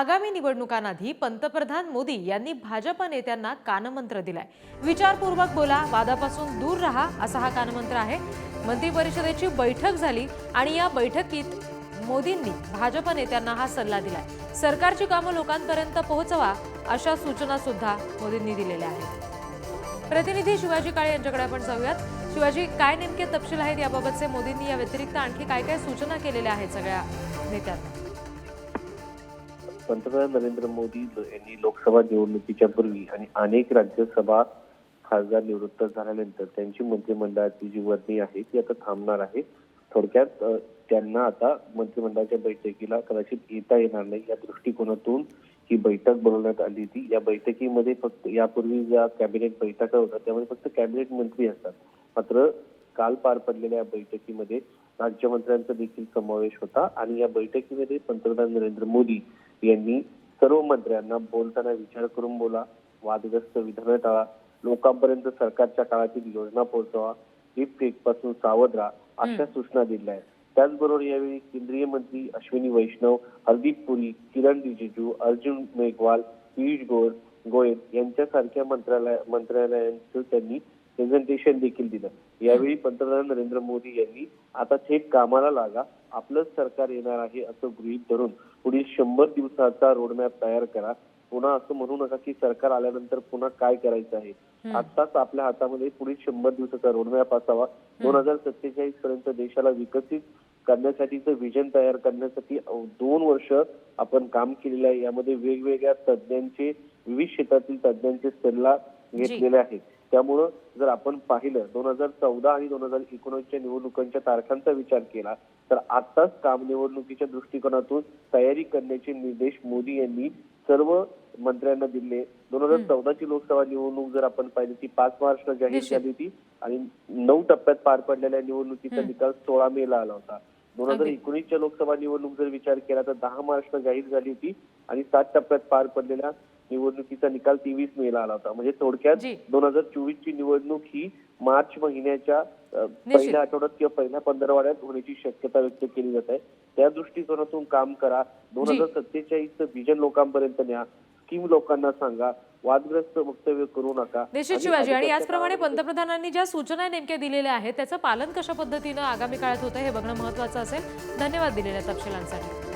आगामी निवडणुकांआधी पंतप्रधान मोदी यांनी भाजप नेत्यांना कानमंत्र दिलाय। विचारपूर्वक बोला, वादापासून दूर राहा असा हा कानमंत्र आहे। मंत्री परिषदेची बैठक झाली आणि या बैठकीत मोदींनी भाजप नेत्यांना हा सल्ला दिलाय। सरकारची कामं लोकांपर्यंत पोहोचवा अशा सूचना सुद्धा मोदींनी दिलेल्या आहेत। प्रतिनिधी शिवाजी काळे यांच्याकडे आपण जाऊयात। शिवाजी, काय नेमके तपशील आहेत याबाबतचे? मोदींनी या व्यतिरिक्त आणखी काय काय सूचना केलेल्या आहेत सगळ्या नेत्यांना? पंतप्रधान नरेंद्र मोदी यांनी लोकसभा निवडणुकीच्या पूर्वी आणि अनेक राज्यसभा खासदार निवृत्त झाल्यानंतर त्यांची मंत्रिमंडळाची जी वर्णी आहे ती आता थांबणार आहे। थोडक्यात त्यांना आता मंत्रिमंडळाच्या बैठकीला कदाचित येता येणार नाही या दृष्टिकोनातून ही बैठक बोलवण्यात आली होती। या बैठकीमध्ये फक्त यापूर्वी ज्या कॅबिनेट बैठका होत्या त्यामध्ये फक्त कॅबिनेट मंत्री असतात, मात्र काल पार पडलेल्या बैठकीमध्ये राज्यमंत्र्यांचा देखील समावेश होता आणि या बैठकीमध्ये पंतप्रधान नरेंद्र मोदी यांनी सर्व मंत्र्यांना बोलताना विचार करून बोला, वादग्रस्त विधानं टाळा, लोकांपर्यंत सरकारच्या काळातील योजना पोहोचवा, डीप फेक पासून सावध राहा अशा सूचना दिल्या आहेत। त्याचबरोबर यावेळी केंद्रीय मंत्री अश्विनी वैष्णव, हरदीप पुरी, किरण रिजिजू, अर्जुन मेघवाल, पियुष गोयल यांच्यासारख्या मंत्रालयांचं त्यांनी प्रेझेंटेशन देखील दिलं। यावेळी पंतप्रधान नरेंद्र मोदी यांनी आता थेट कामाला लागा, आपलंच सरकार येणार आहे असं गृहीत धरून पुढील 100 दिवसाचा रोडमॅप तयार करा। पुन्हा असं म्हणू नका की सरकार आल्यानंतर पुन्हा काय करायचं आहे। आताच आपल्या हातामध्ये पुढील 100 दिवसाचा रोडमॅप असावा। 2047 पर्यंत देशाला विकसित करण्यासाठीचं विजन तयार करण्यासाठी 2 वर्ष आपण काम केलेलं आहे। यामध्ये वेगवेगळ्या तज्ञांचे, विविध क्षेत्रातील तज्ञांचे सल्ला घेतलेले आहेत। त्यामुळं जर आपण पाहिलं 2014 आणि 2019च्या निवडणुकांच्या तारखांचा विचार केला तर आताच काम निवडणुकीच्या दृष्टिकोनातून तयारी करण्याचे निर्देश मोदी यांनी सर्व मंत्र्यांना दिले। 2014ची लोकसभा निवडणूक जर आपण पाहिली ती 5 मार्चला जाहीर झाली होती आणि 9 टप्प्यात पार पडलेल्या निवडणुकीचा निकाल 16 मेला आला होता। 2019च्या लोकसभा निवडणूक जर विचार केला तर 10 मार्चला जाहीर झाली होती आणि 7 टप्प्यात पार पडलेल्या निवडणुकीचा निकाल 23 मेला आला होता। म्हणजे थोडक्यात 2024ची निवडणूक ही मार्च महिन्याच्या पहिल्या आठवड्यात किंवा पहिल्या 15 होण्याची शक्यता व्यक्त केली जात आहे। त्या दृष्टिकोनातून काम करा, 2047चं विजन लोकांपर्यंत न्या, स्कीम लोकांना सांगा, वादग्रस्त वक्तव्य करू नका। निश्चित शिवाजी, आणि याचप्रमाणे पंतप्रधानांनी ज्या सूचना नेमक्या दिलेल्या आहेत त्याचं पालन कशा पद्धतीनं आगामी काळात होतं हे बघणं महत्त्वाचं असेल। धन्यवाद दिलेल्या तपशिलांसाठी।